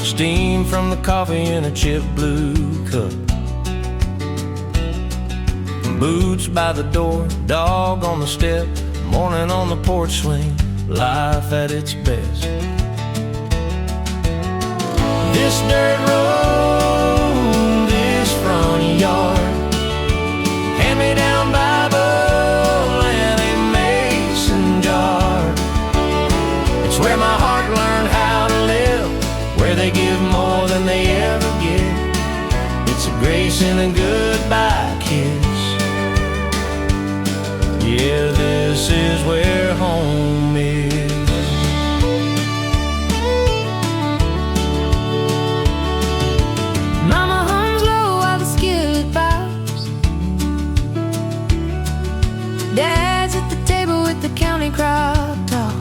steam from the coffee in a chip blue cup. Boots by the door, dog on the step, morning on the porch swing, life at its best. This dirt road, this front yard, hand-me-down Bible and a mason jar. It's where my heart learned how to live, where they give more than they ever get. It's a grace and a goodbye kiss. Yeah, this is where home is. Mama hums low while the skillet bows. Dad's at the table with the county crop top.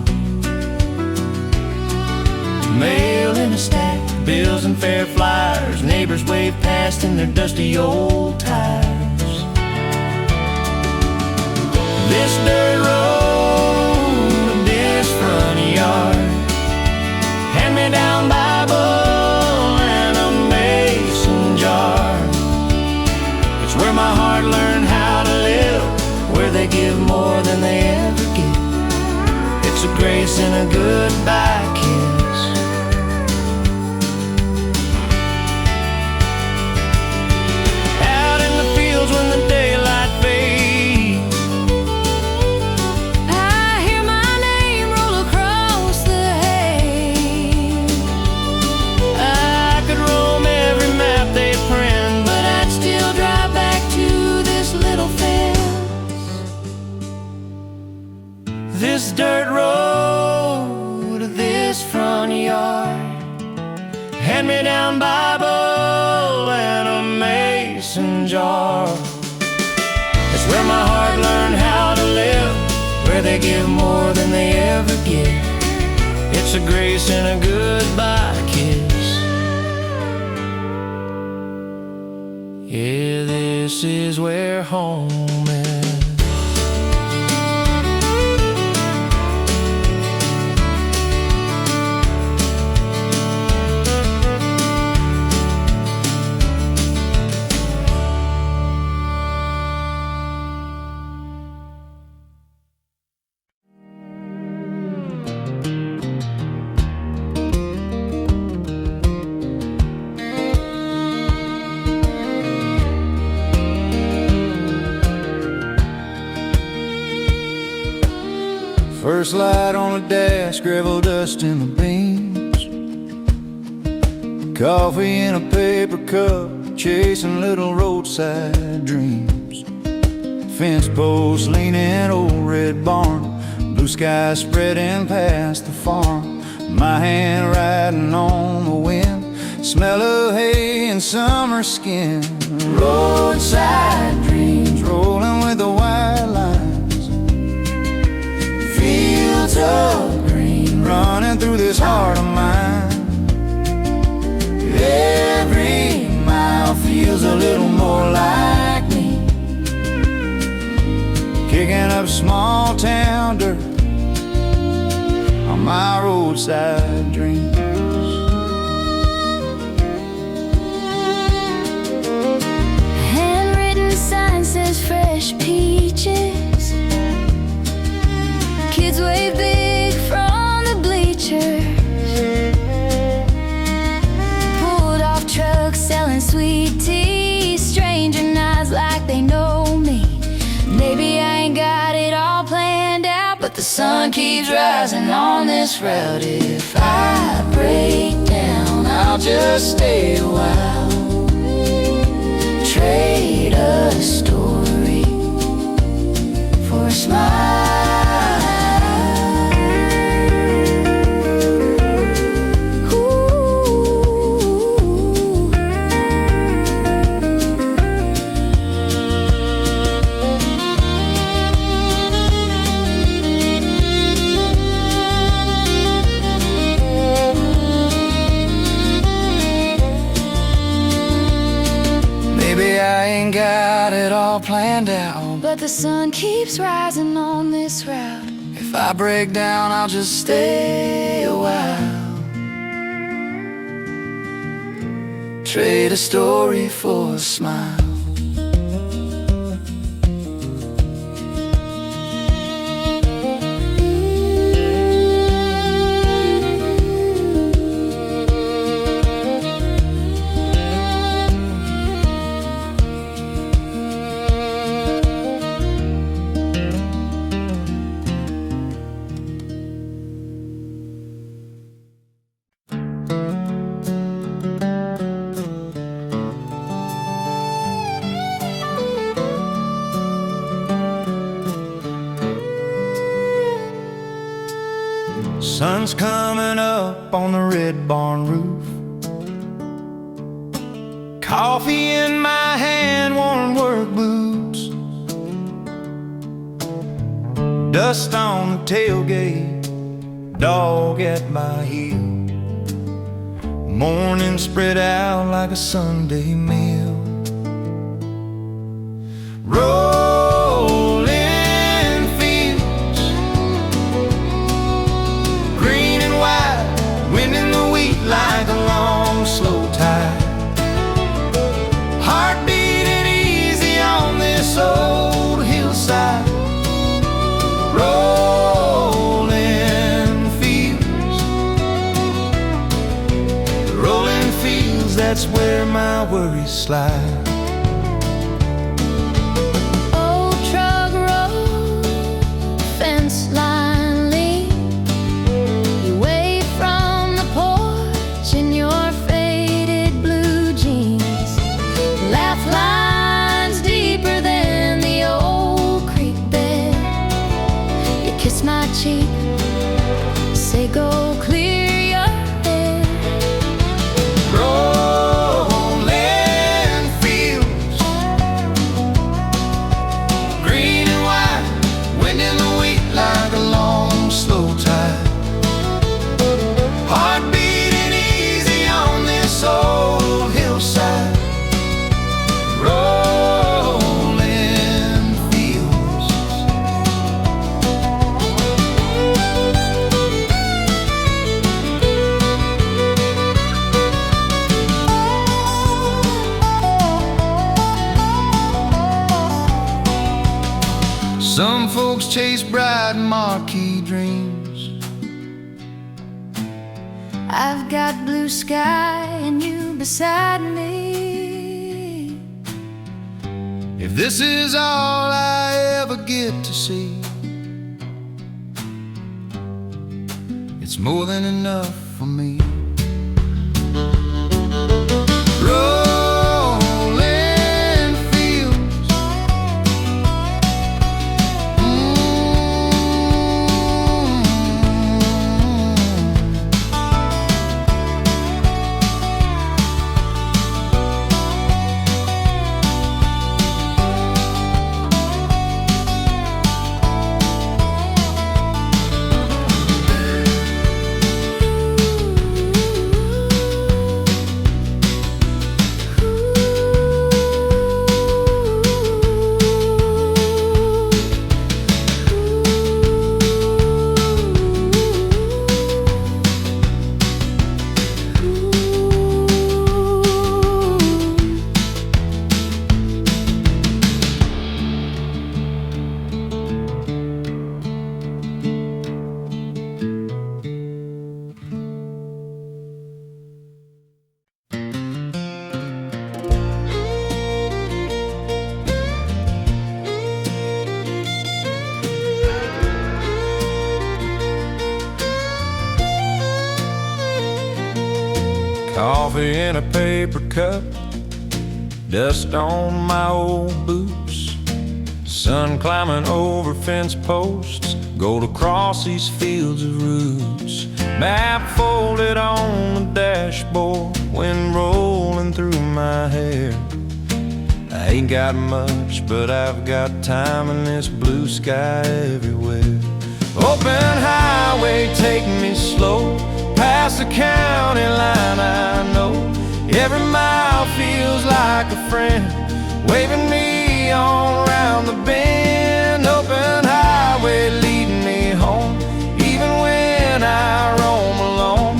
Mail in a stack, bills and fair flyers, neighbors wave past in their dusty old tires. This dirt road, this front yard, hand-me-down Bible and a mason jar. It's where my heart learned how to live, where they give more than they ever get. It's a grace and a goodbye kiss. Out in the fields when the daylight fades, this dirt road, this front yard, hand-me-down Bible and a mason jar. It's where my heart learned how to live, where they give more than they ever get. It's a grace and a goodbye kiss. Yeah, this is where home is. First light on the dash, gravel dust in the beams, coffee in a paper cup, chasing little roadside dreams. Fence posts leaning, old red barn, blue sky spreading past the farm. My hand riding on the wind, smell of hay and summer skin. Roadside dreams, rolling with the white lines, fields of green running through this heart of mine. Every mile feels a little more like me, kicking up small town dirt on my roadside dreams. Handwritten sign says fresh peaches. Kids wave big from the bleachers. Pulled off trucks selling sweet tea, stranger eyes like they know me. Maybe I ain't got it all planned out, but the sun keeps rising on this route. If I break down, I'll just stay a while, trade a story for a smile. I ain't got it all planned out, but the sun keeps rising on this route. If I break down, I'll just stay a while, trade a story for a smile. Sun's coming up on the red barn roof. Coffee in my hand, worn work boots. Dust on the tailgate, dog at my heel. Morning spread out like a Sunday meal. Like a long, slow tide, heart beating easy on this old hillside. Rolling fields, the rolling fields, that's where my worries slide. Old truck road, fence line lean. You wave from the porch in your faded blue jeans. Laugh lines deeper than the old creek bed. You kiss my cheek, say go clear your head. Rolling fields, green and white, wind in the wheat like a long, slow tide. Heart beating easy on this old hillside. Rolling fields. Some folks chase bright marquee dreams. I've got blue sky and you beside me. If this is all I ever get to see, it's more than enough for me. Rolling fields, coffee in a paper cup, dust on my old boots. Sun climbing over fence posts, gold across these fields of roots. Map folded on the dashboard, wind rolling through my hair. I ain't got much, but I've got time in this blue sky everywhere. Open highway, take me slow, past the county line I know. Every mile feels like a friend, waving me on round the bend. Open highway leading me home, even when I roam alone.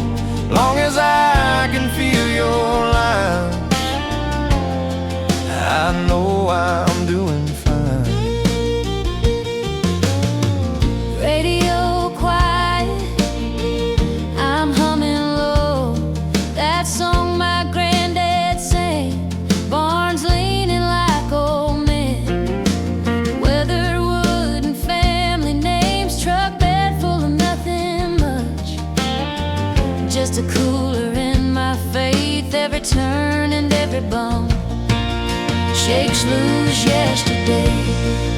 Long as I can feel your line, just a cooler in my faith. Every turn and every bump shakes loose yesterday.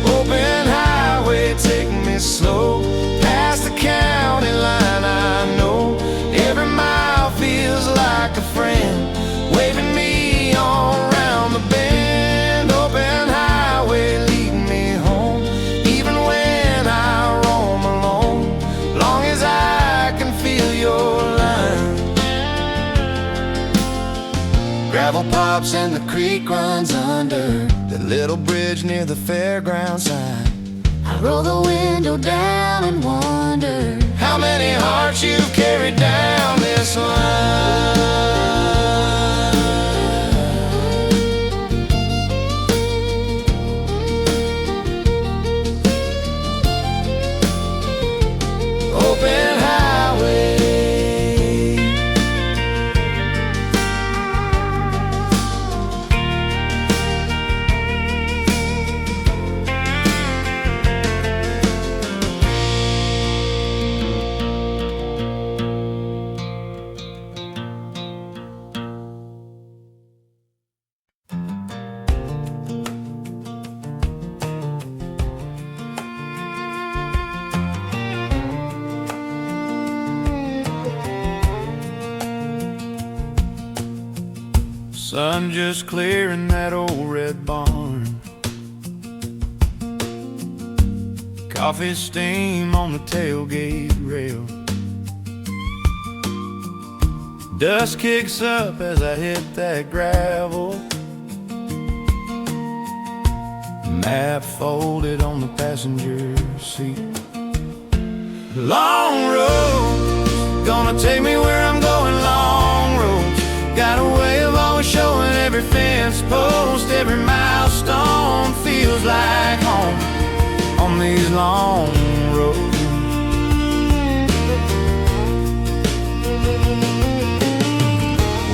Open highway, take me slow past the county line. I know every mile feels like a friend waving me on round the bend. Open highway, lead me home, even when I roam alone, long as I can feel your line. Gravel pops and the creek runs under the little bridge near the fairground sign. I roll the window down and wonder how many hearts you've carried down this line. Open highway, sun just clearing that old red barn. Coffee steam on the tailgate rail. Dust kicks up as I hit that gravel. Map folded on the passenger seat. Long road, gonna take me where I'm going. Long roads, got a way of always showing every fence post, every milestone feels like home on these long roads.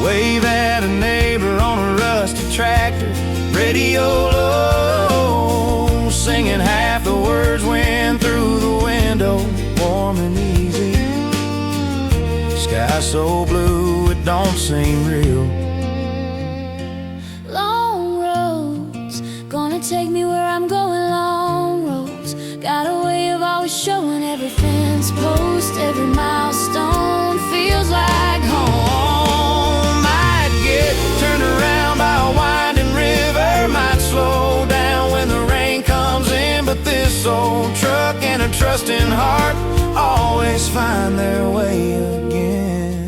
Wave at a neighbor on a rusty tractor, radio low, singing half the words wind through the window, warm and easy. Sky so blue it don't seem real. long roads, gonna take me where I'm going. Long roads, got a way of always showing every fence post, every milestone feels like home. Might get turned around by a winding river, might slow down when the rain comes in, but this old truck and a trusting heart always find their way again.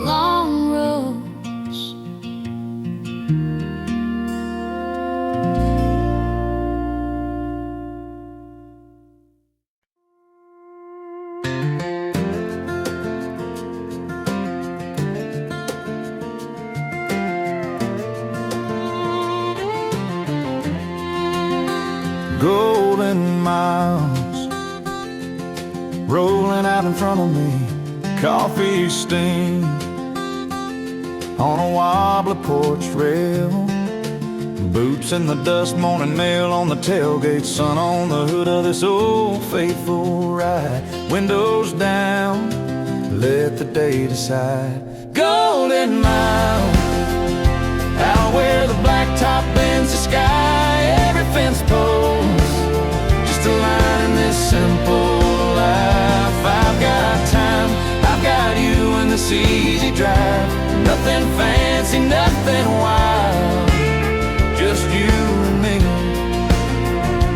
Long roads, golden miles rolling out in front of me, coffee steam on a wobbly porch rail, boots in the dust, morning mail on the tailgate, sun on the hood of this old faithful ride, windows down, let the day decide. Golden miles out where the blacktop bends the sky, every fence post just a line in this simple life. I've got time, I've got you in this easy drive, nothing fancy, nothing wild, just you and me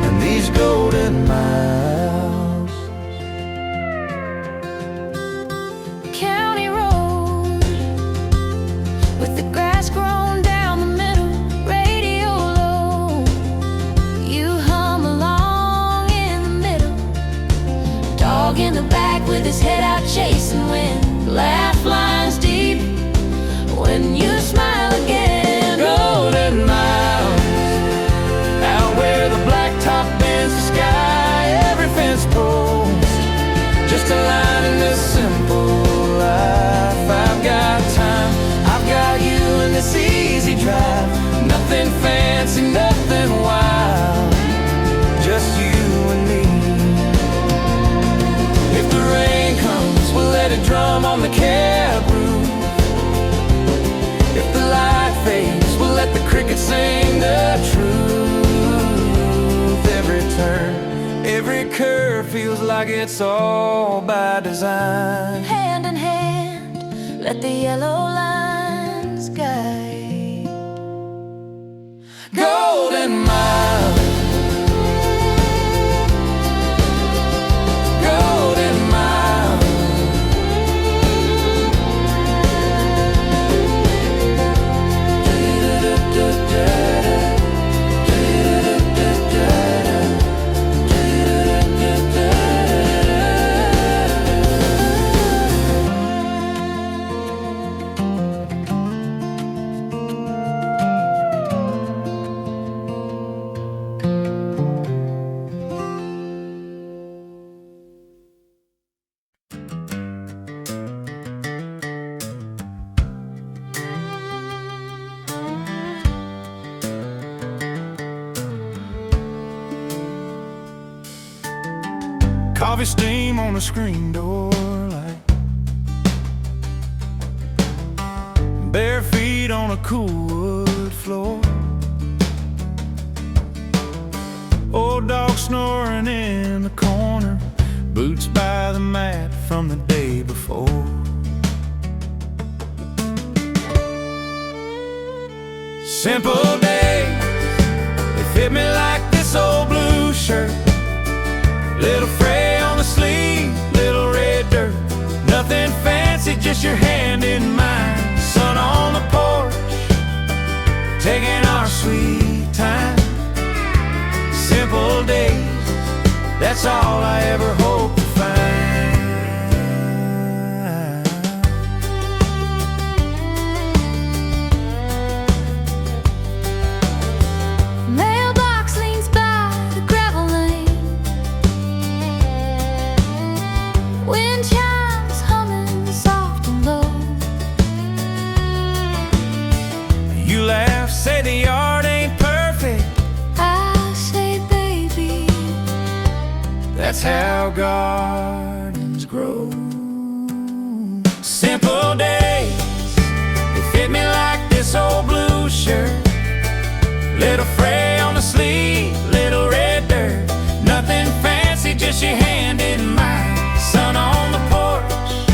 and these golden miles. County road with the grass grown down the middle, radio low, you hum along in the middle, dog in the back with his head out chasing wind, laugh lines deep when you smile again. Golden miles out where the blacktop bends the sky, every fence post just a line in this simple life. I've got time, I've got you in this easy drive, nothing fancy, nothing wild, just you and me. If the rain comes, we'll let hum on the cab roof. If the light fades, we'll let the crickets sing the truth. Every turn, every curve feels like it's all by design. Hand in hand, let the yellow lines guide. Golden mile, golden mile. Coffee steam on the screen door light, bare feet on a cool wood floor, old dog snoring in the corner, boots by the mat from the day before. Simple days, they fit me like this old blue shirt. Little fray on the sleeve, little red dirt. Nothing fancy, just your hand in mine. Sun on the porch, taking our sweet time. Simple days, that's all I ever hope to find. Mailbox leans by the gravel lane, wind chimes humming soft and low. You laugh, say the yard ain't perfect. I say, baby, That's how gardens grow. Simple days, they fit me like this old blue shirt. Little fray on the sleeve, little red dirt. Nothing fancy, just your hand in mine. Sun on the porch,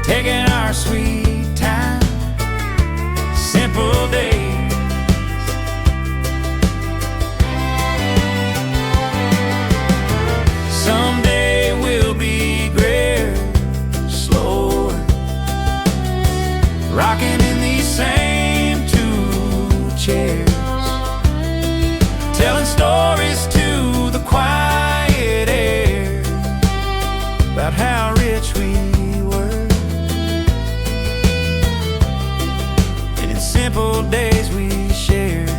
taking our sweet time. Simple days. Someday we'll be grayer, slower, rocking in these same two chairs, telling stories to the quiet air about how rich we were. And in simple days we shared.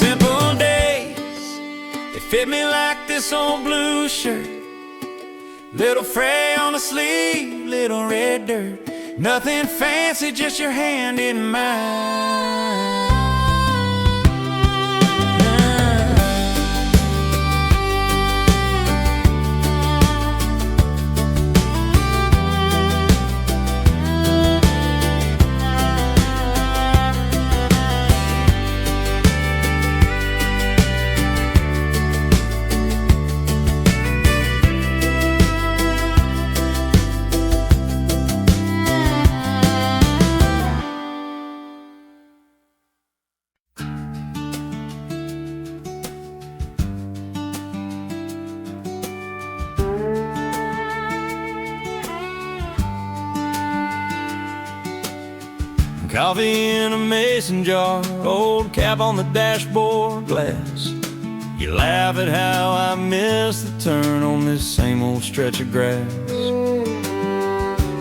Simple days, they fit me like this old blue shirt. Little fray on the sleeve, little red dirt. Nothing fancy, just your hand in mine. Coffee in a mason jar, old cap on the dashboard glass. You laugh at how I miss the turn on this same old stretch of grass.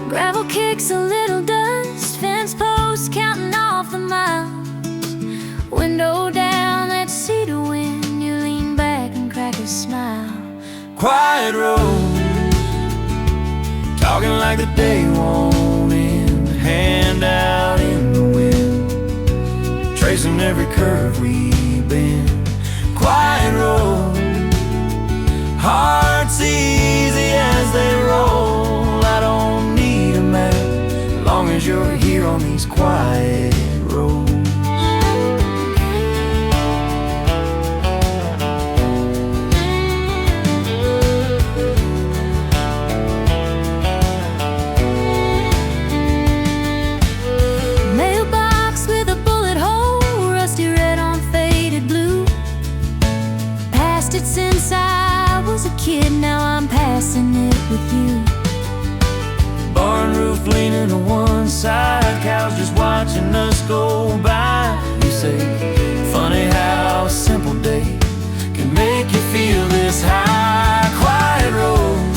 gravel kicks a little dust, fence posts counting off the miles. Window down, let's see the wind. You lean back and crack a smile. Quiet roads, talking like the day won't end. Hand out in the wind, tracing every curve we bend. Quiet road, hearts easy as they roll out on these quiet roads. Mailbox with a bullet hole, rusty red on faded blue. Passed it since I was a kid, now I'm passing it with you. Barn roof leaning to one side, cows just watching us go by. You say, funny how a simple day can make you feel this high. Quiet road,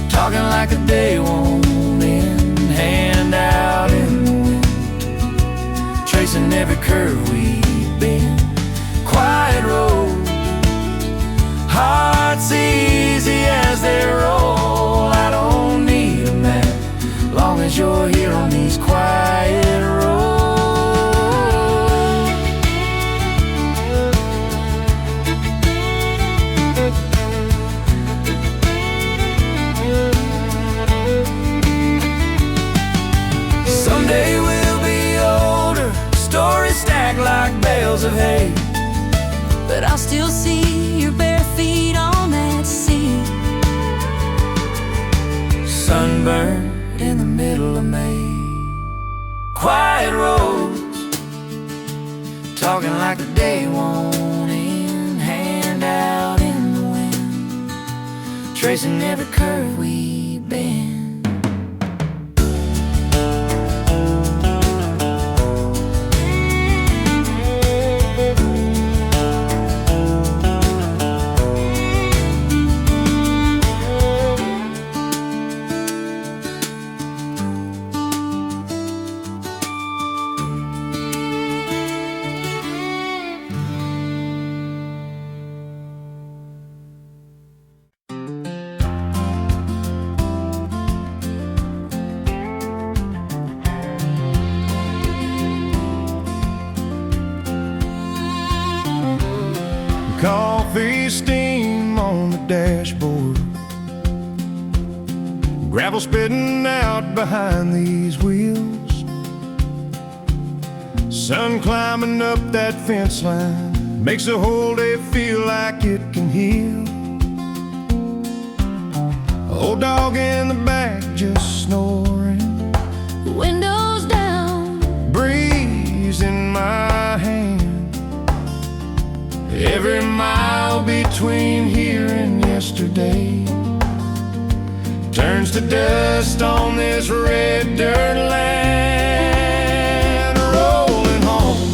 talking like a day won't end, hand out in the wind, tracing every curve we've been. Quiet road, hearts easy as they roll. I don't need a map, long as you're here on these quiet roads. Someday we'll be older, stories stacked like bales of hay, But I'll still see your bare feet on that sea. sunburned in the middle of May. Quiet roads, talking like the day won't end, hand out in the wind, tracing every curve we bend. Coffee steam on the dashboard, gravel spitting out behind these wheels, sun climbing up that fence line, makes the whole day feel like it can heal. Old dog in the back just snoring, Windows down, breeze in my hand. Every mile between here and yesterday turns to dust on this red dirt land. Rolling home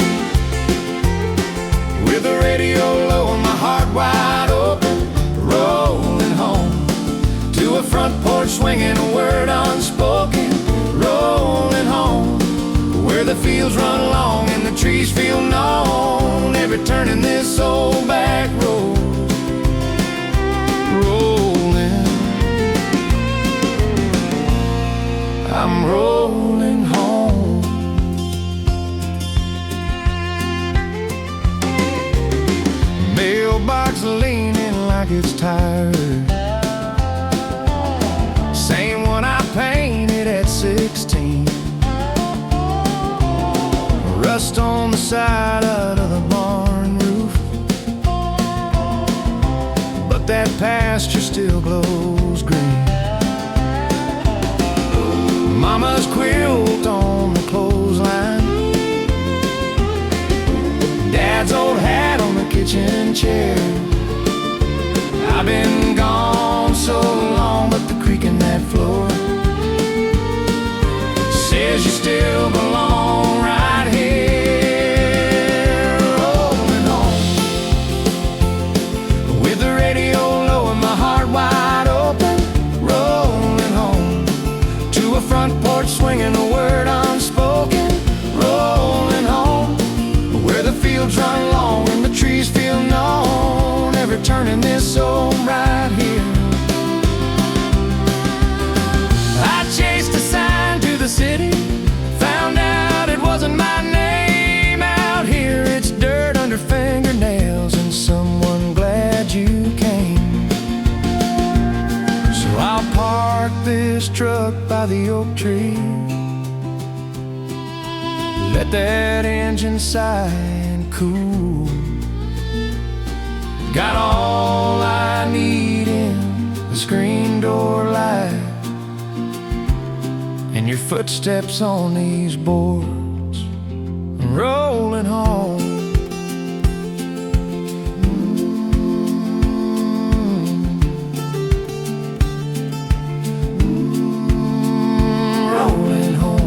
with the radio low and my heart wide open. Rolling home to a front porch swinging a word unspoken. Rolling home where the fields run along and the trees feel known. Every turn in this old back road. Rolling, I'm rolling home. Mailbox leaning like it's tired, same one I painted at 16. Rust on the side of the barn roof, but that pasture still glows green. Mama's quilt on the clothesline, Dad's old hat on the kitchen chair. I've been gone so long, but the creak in that floor says you still belong right here. Rolling home with the radio low and my heart wide open. Rolling home to a front porch swinging a word unspoken. Rolling home where the fields run long and the trees feel known. Every turn in this old right here. I chased a sign to the city, found out it wasn't my name. Out here it's dirt under fingernails and someone glad you came. So I'll park this truck by the oak tree Let that engine sigh and cool. Got all I need in the screen door light, and your footsteps on these boards rolling home. Rolling home.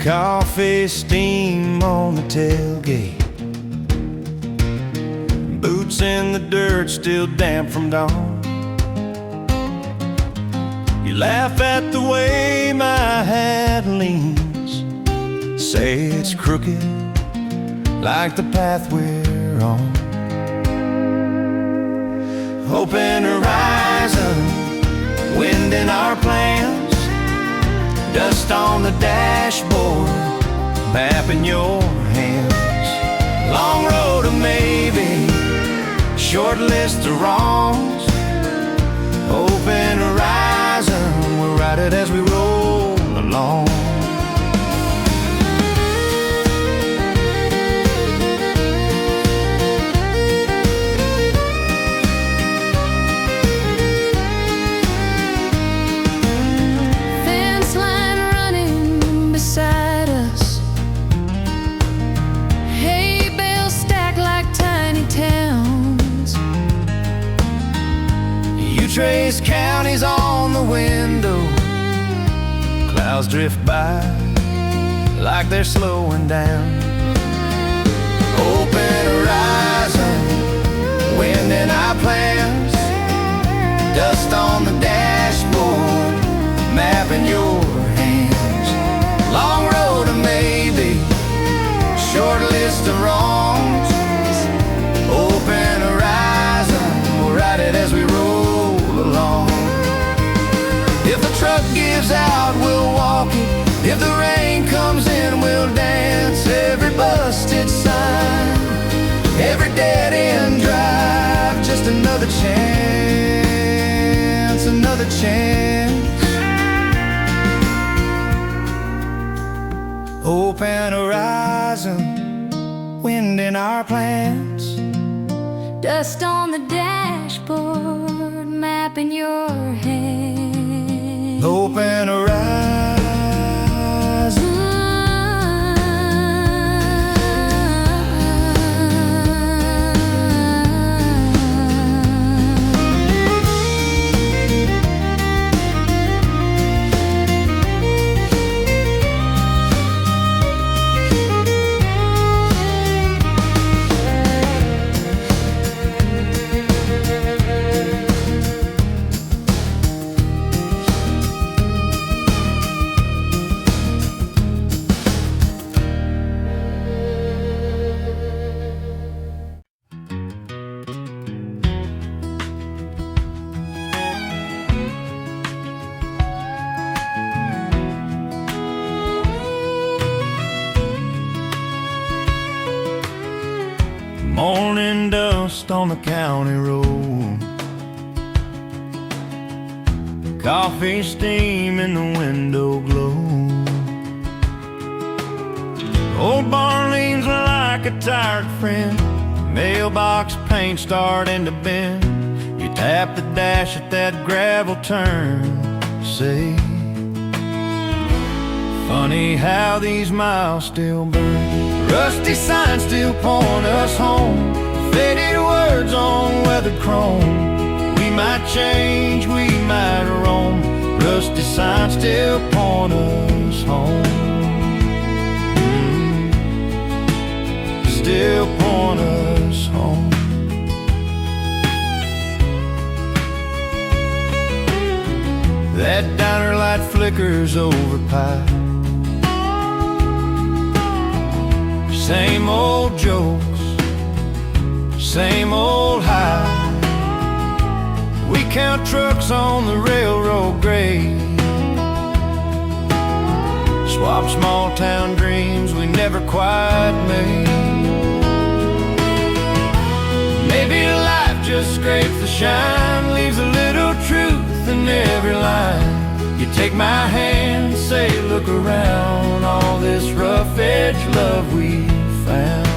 Coffee steam on the tailgate, boots in the dirt still damp from dawn. You laugh at the way my hat leans, say it's crooked like the path we're on. Open horizon, wind in our plans, dust on the dashboard, map in your hands. Long road to maybe, short list of wrongs. Open horizon, we'll ride it as we roll along. Trace counties on the window, clouds drift by like they're slowing down. Open horizon, wind in our plans, dust on the dashboard, map in your hands. Long road to maybe, short list of wrongs. Open horizon, we'll ride it as we roll along. If the truck gives out, we'll walk it. If the rain comes in, we'll dance. Every busted sign, every dead end drive, just another chance, another chance. Open horizon, wind in our plans, dust on the dashboard, map in your hand. Open horizon. Morning dust on the county road, coffee steam in the window glow. Old barn leans like a tired friend, mailbox paint starting to bend. You tap the dash at that gravel turn, say Funny how these miles still burn. Rusty signs still point us home. Faded words on weathered chrome. We might change, we might roam. Rusty signs still point us home. Still point us home. That diner light flickers over pie. Same old jokes, same old high. We count trucks on the railroad grade. Swap small town dreams we never quite made. Maybe life just scrapes the shine, leaves a little truth in every line. You take my hand, say look around, all this rough edge love we found.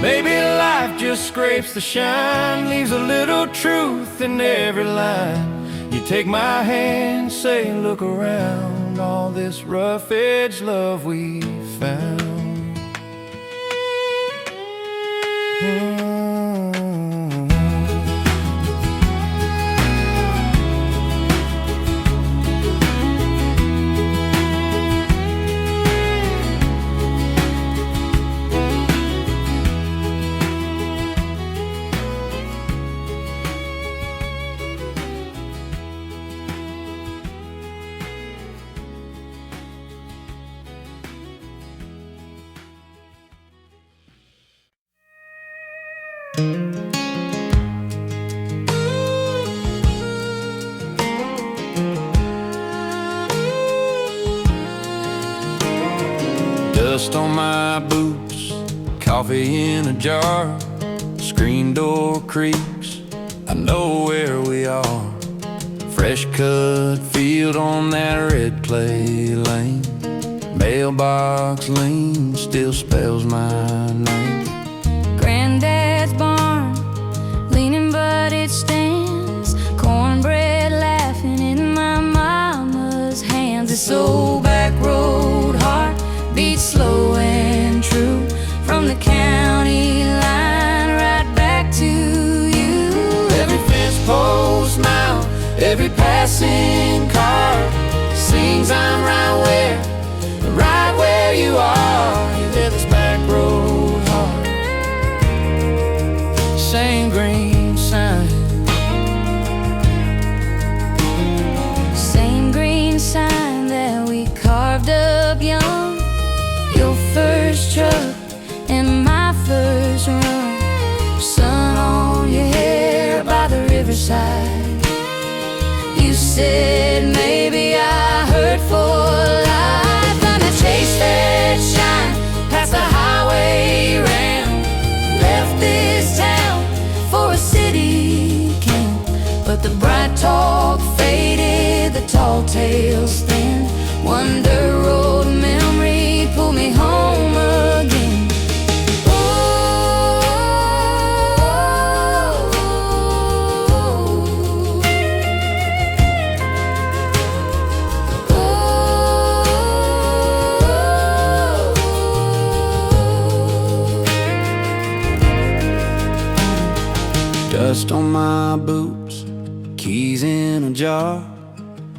Maybe life just scrapes the shine, leaves a little truth in every line. You take my hand, say look around, all this rough edge love we found. Dust on my boots, coffee in a jar, screen door creaks, I know where we are. Fresh cut field on that red clay lane, mailbox lean still spells my name. Granddad's barn, leaning but it stands. Cornbread laughing in my mama's hands. This old backroad heart beats slow and true, from the county line right back to you. Every fence post mount, every passing car sings I'm right where you are. You hear this backroad heart, same green sign, same green sign that we carved up young. Your first truck and my first run, sun on your hair by the riverside. You said maybe I hurt for life. I'm gonna chase that shine past the highway ramp. Left this town for a city camp, but the bright talk faded, the tall tales thin. One dirt road memory pulled me home again. Dust on my boots, keys in a jar.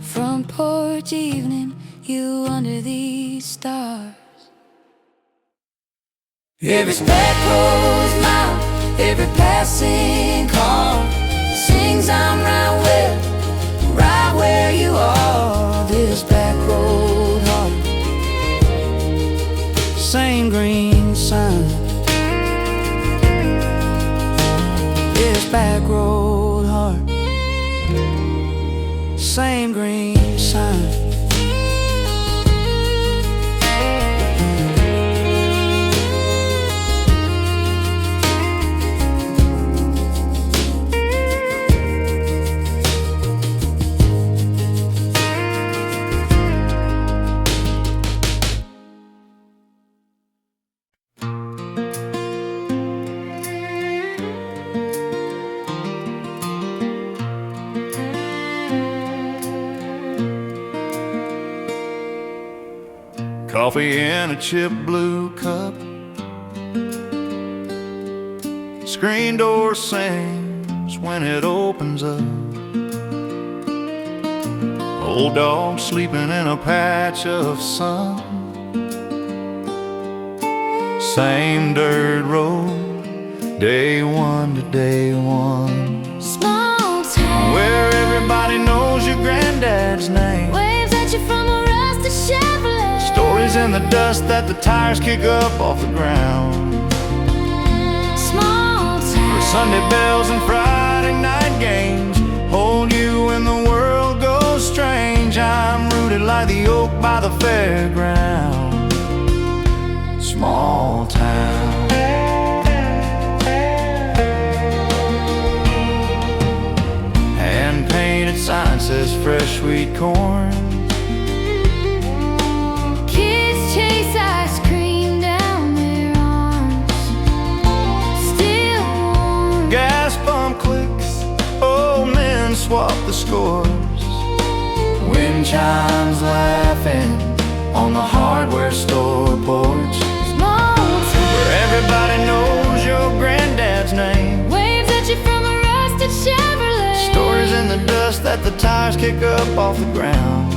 Front porch evening, you under these stars. Every Back roads mile, every passing car sings I'm right where you are. This back road heart, same green sign, this back road heart, same green sign. Coffee in a chip blue cup, screen door sings when it opens up. Old dog sleeping in a patch of sun. Same dirt road, day one to day one. Small town where everybody knows your granddad's name. waves at you from a rusted Chevrolet. Stories in the dust that the tires kick up off the ground. Small town Where Sunday bells and Friday night games hold you when the world goes strange. I'm rooted like the oak by the fairground. Small town. Hand-painted sign says fresh sweet corn. kids chase ice cream down their arms, still warm. Gas pump clicks, old men swap the scores. Wind chimes laughing on the hardware store porch. Small town Where everybody knows your granddad's name. waves at you from a rusted Chevrolet. Stories in the dust that the tires kick up off the ground.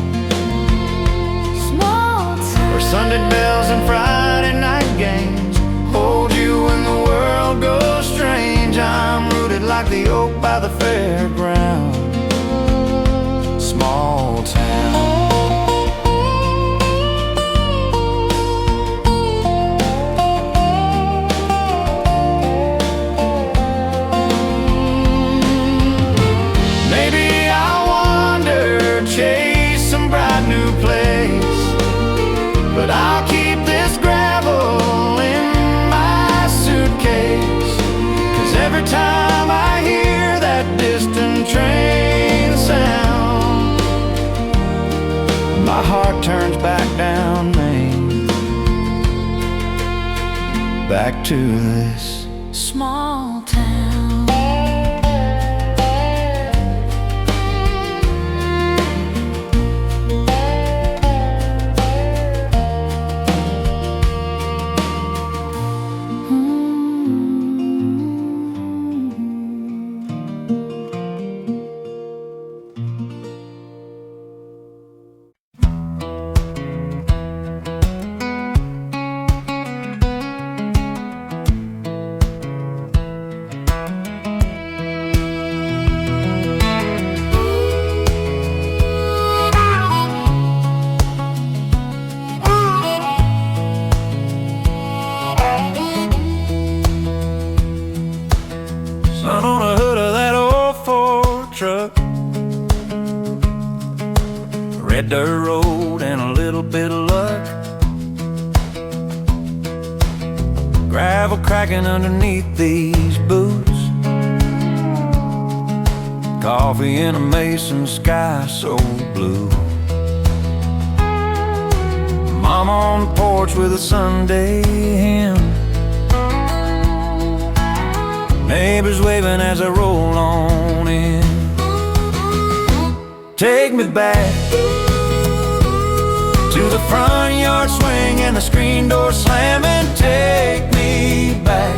Small town Where Sunday bells and Friday night games hold you when the world goes strange. I'm rooted like the oak by the fairground. Small town. Maybe I'll wander, chase some bright new place, but I'll keep this gravel in my suitcase. 'Cause every time I hear that distant train sound, my heart turns back down Main, back to this small town. Sun on the hood of that old Ford truck, red dirt road and a little bit of luck, gravel cracking underneath these boots, coffee in a Mason sky so blue, mom on the porch with a Sunday hymn, neighbors waving as I roll on in. Take me back to the front yard swing and the screen door slamming. Take me back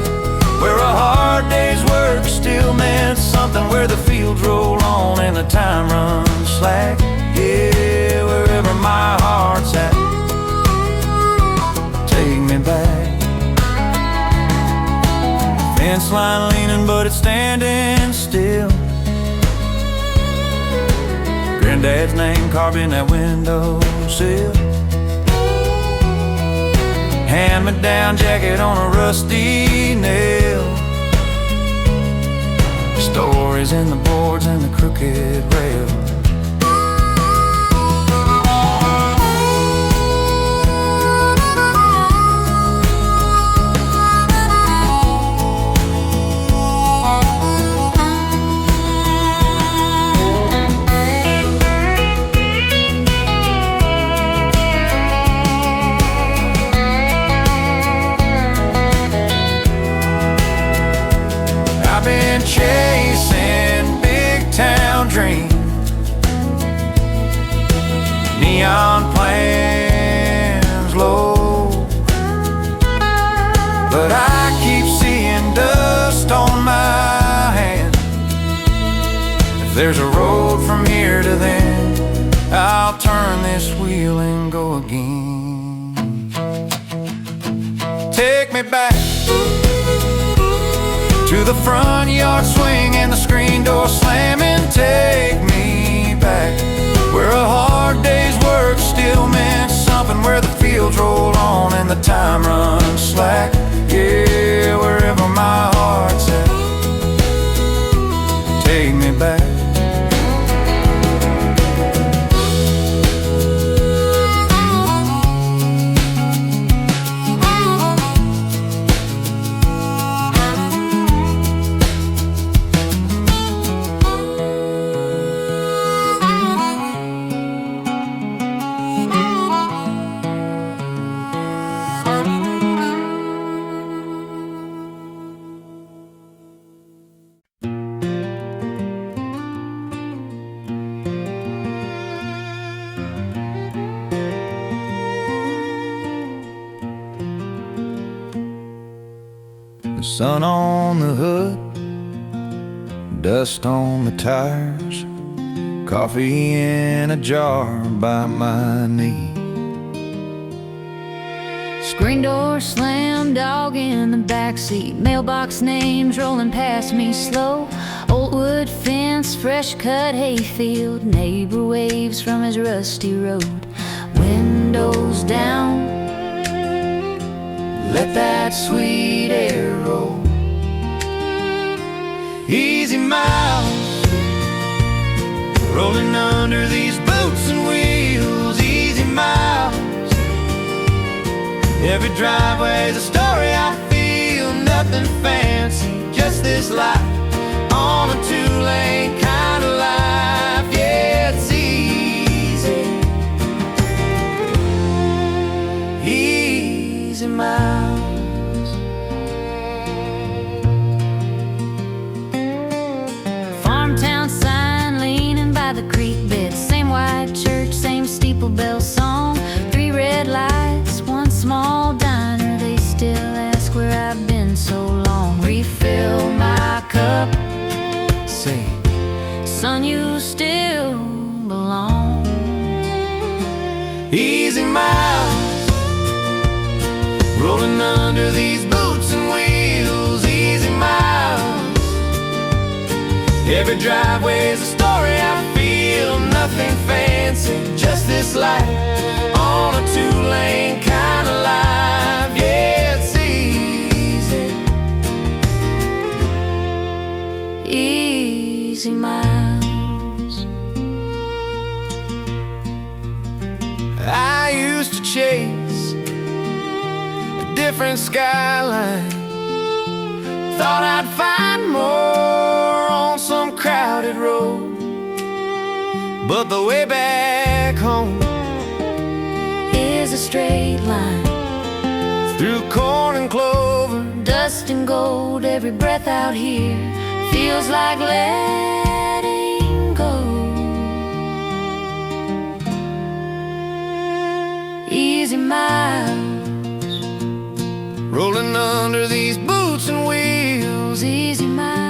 where a hard day's work still meant something, where the fields roll on and the time runs slack. Yeah, wherever my heart's at, take me back. Fence line leaning, but it's standing still. Granddad's name carved in that windowsill. Hand-me-down jacket on a rusty nail. Stories in the boards and the crooked rail. chasing big town dreams, neon plans low, but I keep seeing dust on my hand. If there's a road from here to then, I'll turn this wheel and go again. Take me back to the front yard swing and the screen door slamming. Take me back where a hard day's work still meant something, where the fields roll on and the time runs slack. Yeah, wherever my heart's at, take me back. Sun on the hood, dust on the tires, coffee in a jar by my knee. Screen door slam, dog in the backseat, mailbox names rolling past me slow. Old wood fence, fresh cut hayfield, neighbor waves from his rusty road. Windows down, let that sweet air roll. Easy miles, rolling under these boots and wheels. Easy miles, every driveway's a story I feel. Nothing fancy, just this life on a two-lane kind of life. Yeah, it's easy, easy miles. Farmtown sign leaning by the creek bed, same white church, same steeple bell song. 3 red lights, 1 small diner, they still ask where I've been so long. Refill my cup, Say, son, you still belong. easy miles, rolling under these boots and wheels. Easy miles, every driveway's a story I feel. Nothing fancy, just this life on a two-lane kind of life. Yeah, it's easy, Easy miles. I used to chase a different skyline, thought I'd find more on some crowded road, but the way back home Is a straight line, through corn and clover, dust and gold. Every breath out here feels like letting go. Easy miles, rolling under these boots and wheels. easy miles.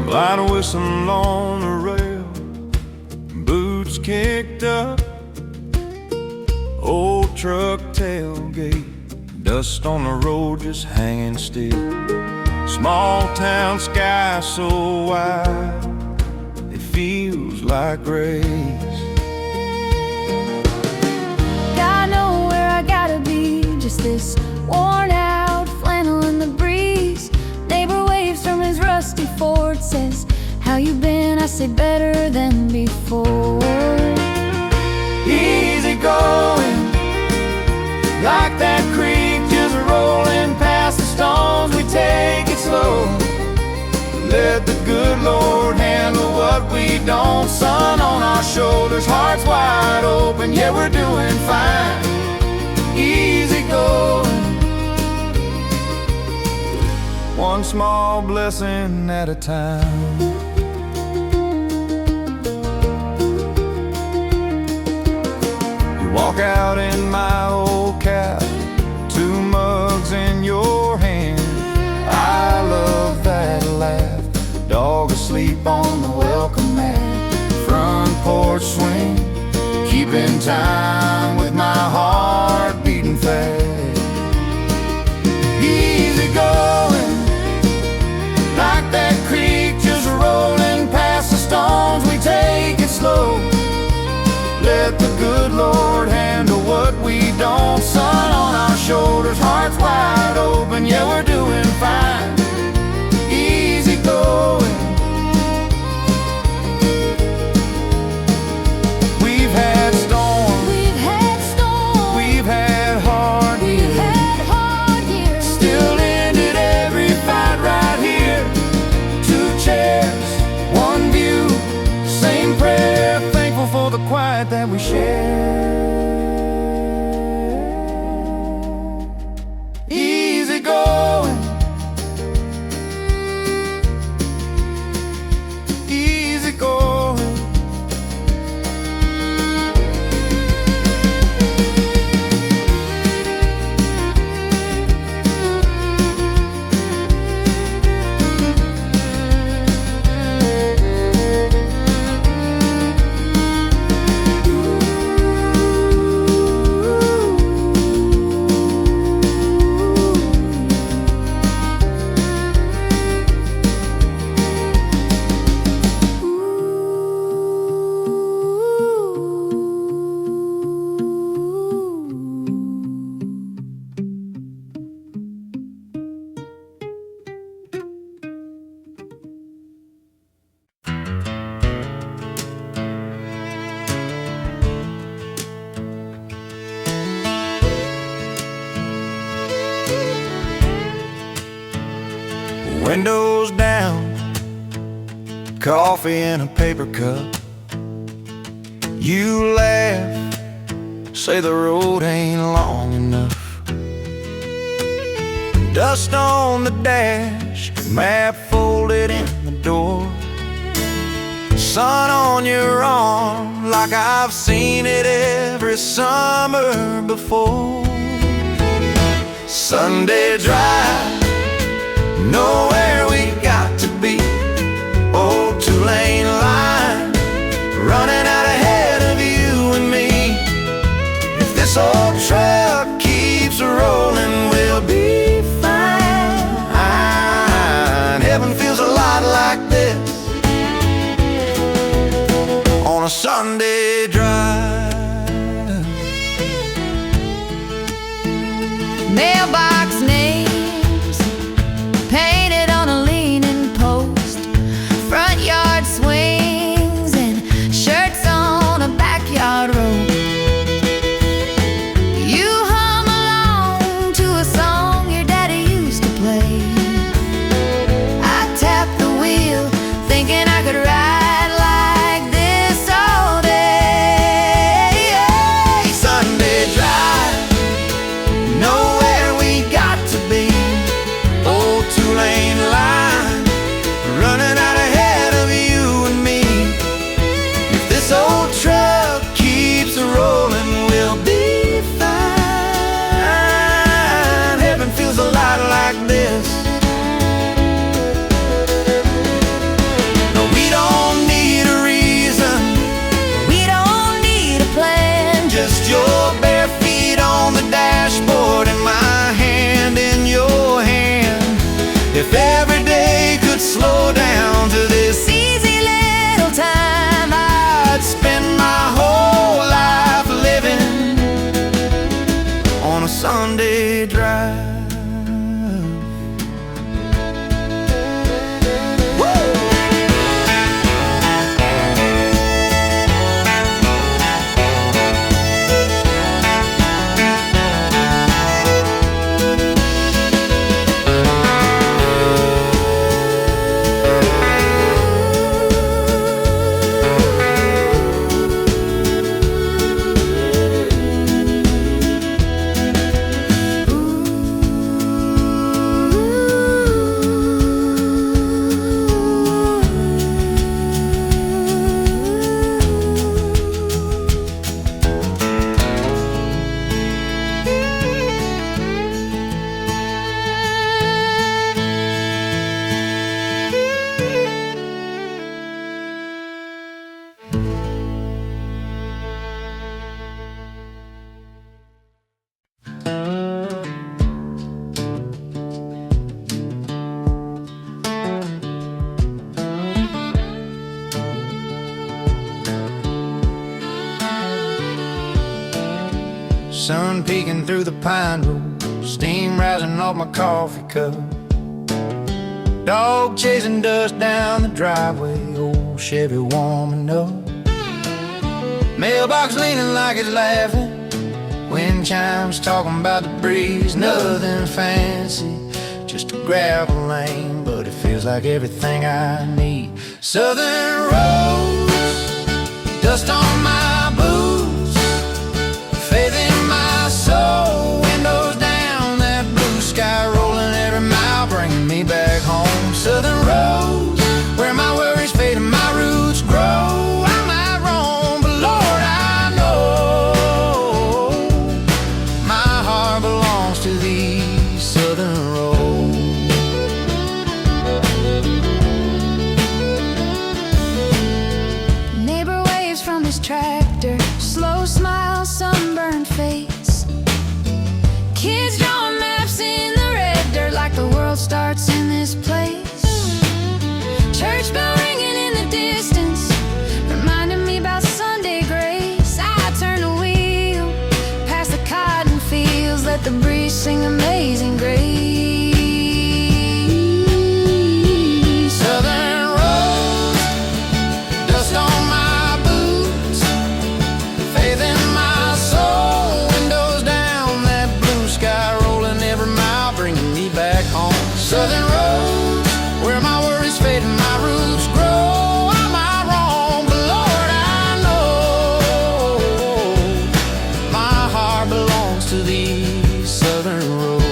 Light a whistle on the rail, boots kicked up, old truck tailgate dust on the road just hanging still. Small town sky so wide, it feels like grace. I know where I gotta be, just this worn out flannel in the breeze. Neighbor waves from his rusty Ford, says, "How you been?" I say, "Better than before." Easy going, like that creek just rolling past the stones. We take it slow, let the good Lord handle what we don't. Sun on our shoulders, hearts wide open, yeah, we're doing fine. Easy going, one small blessing at a time. You walk out in my old cab, two mugs in your hand. I love that laugh, dog asleep on the welcome mat. Front porch swing, keeping time with my heart beating fast. Easy going, like that creek just rolling past the stones. We take it slow, let the good Lord handle what we don't. Sun on our shoulders, hearts wide open, yeah, we're doing fine. Easy going. We've had storms, we've had hard years, still ended every fight right here. Two chairs, one view, same prayer, thankful for the quiet that we share. Easy going, easy going. Windows down, coffee in a paper cup. You laugh, say the road ain't long enough. Dust on the dash, map folded in the door. Sun on your arm, like I've seen it every summer before. Sunday drive, nowhere we got to be. Old two-lane line, running out ahead of you and me. If this old truck keeps rolling, we'll be fine. Heaven feels a lot like this on a Sunday drive. Mailbox names painted on a leaning post, front yard swings and shirts on a backyard road. You hum along to a song your daddy used to play. I tap the wheel, thinking I could ride like this all day. sun peeking through the pine road, steam rising off my coffee cup. Dog chasing dust down the driveway, old Chevy warming up. Mailbox leaning like it's laughing, wind chimes talking about the breeze. Nothing fancy, just a gravel lane, but it feels like everything I need. Southern roads, dust on my boots, faith in my soul, windows down, that blue sky rolling every mile, bringing me back home. Southern roads, where my worries fade and my roots grow. I might roam, but Lord, I know my heart belongs to these southern roads. Neighbor waves from his tractor, slow smile, sunburned face. Kids drawing maps in the red dirt like the world starts in this place. Church bell ringing in the distance, reminding me about Sunday grace. I turn the wheel past the cotton fields, let the breeze sing Amazing Grace. Southern roads, dust on my boots, faith in my soul, windows down, that blue sky rolling every mile, bringing me back home. Southern roads, where my worries fade and my roots grow. I might roam, but Lord, I know my heart belongs to these southern roads.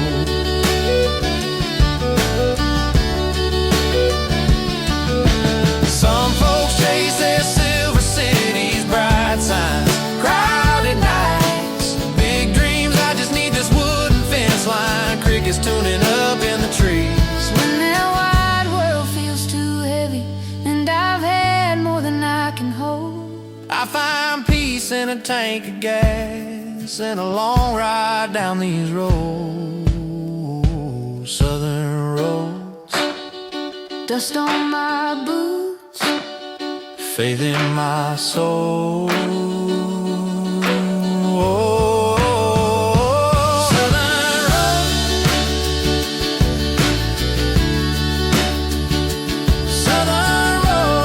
Some folks chase their silver cities, bright signs, crowded nights, big dreams. I just need this wooden fence line, crickets tuning up in the trees. When that wide world feels too heavy and I've had more than I can hold, I find peace in a tank of gas and a long ride down these roads. Southern roads, dust on my boots, faith in my soul. Southern roads, southern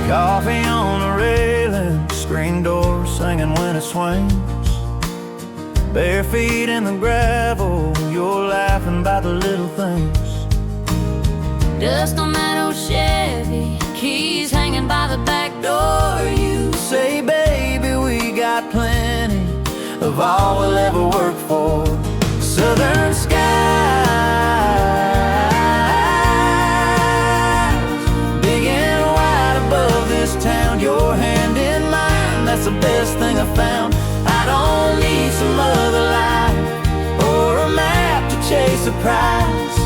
coffee on the railing, screen door singing when it swings. Bare feet in the gravel, you're laughing about the little things. dust on that old Chevy, keys hanging by the back door. You Say, baby, we got plenty of all we'll ever work for. Southern skies, big and wide above this town, your hand in mine, that's the best thing I found. I don't need some other life or a map to chase a prize.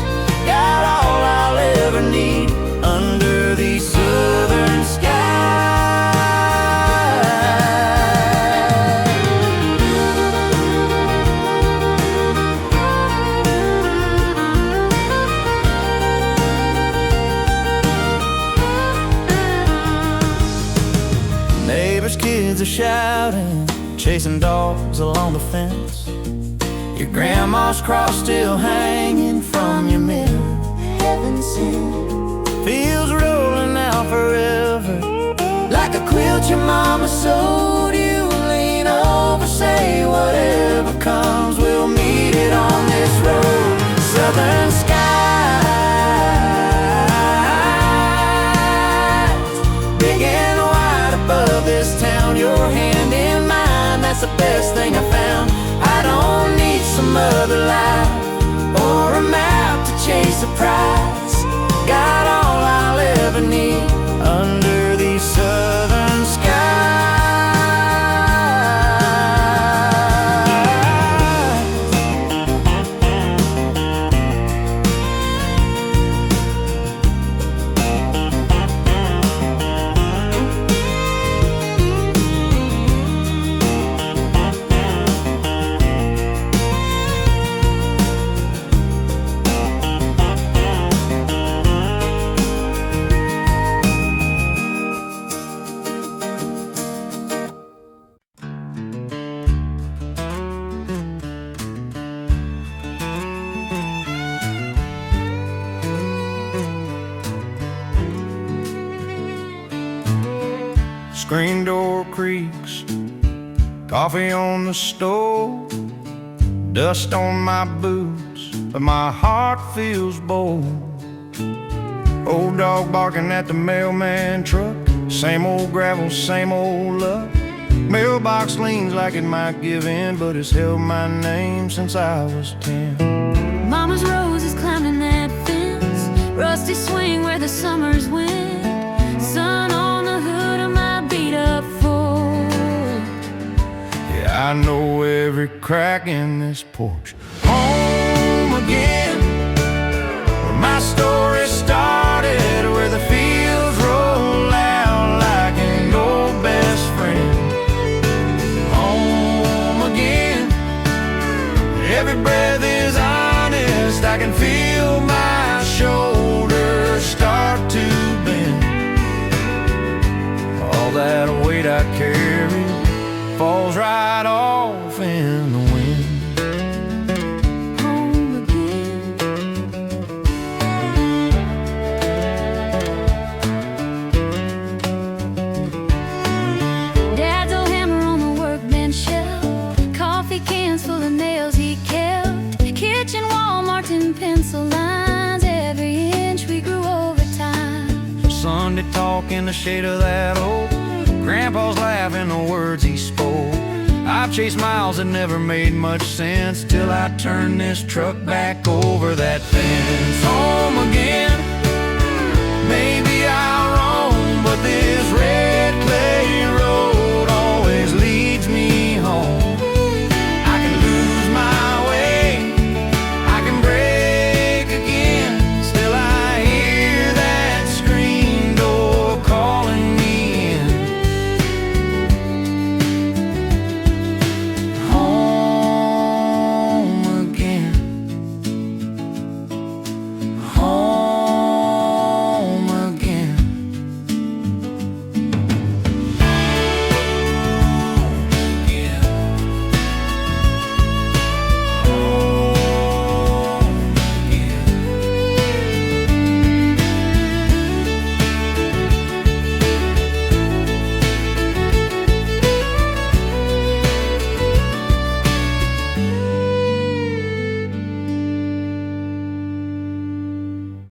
Got all I'll ever need under these southern skies. Neighbors' kids are shouting, chasing dogs along the fence. Your grandma's cross still hanging from your mirror. Heaven sent. Fields rolling out forever, like a quilt your mama sewed. You lean over, say whatever comes, we'll meet it on this road. Southern skies, big and wide above this town, your hand in mine, that's the best thing I found. I don't need some other life or a map to chase a prize. Got all I'll ever need under these southern skies. Screen door creaks, coffee on the stove, dust on my boots, but my heart feels bold. Old dog barking at the mailman truck, same old gravel, same old luck. Mailbox leans like it might give in, but it's held my name since I was 10. Mama's roses climbing that fence, rusty swing where the summers went. Sun on the hood of my beat-up Ford. Yeah, I know every crack in this porch. Home again, where my story started, where the fields roll out like an old best friend. Home again, every breath is honest, I can feel my shoulders start to bend. All that weight I carry falls right off in the wind. Home again. Dad's old hammer on the workbench shelf, coffee cans full of nails he kept, kitchen wall marked in pencil lines, every inch we grew over time. Sunday talk in the shade of that oak, Grandpa's laughing the words he spoke. I've chased miles that never made much sense till I turned this truck back over that fence. Home again.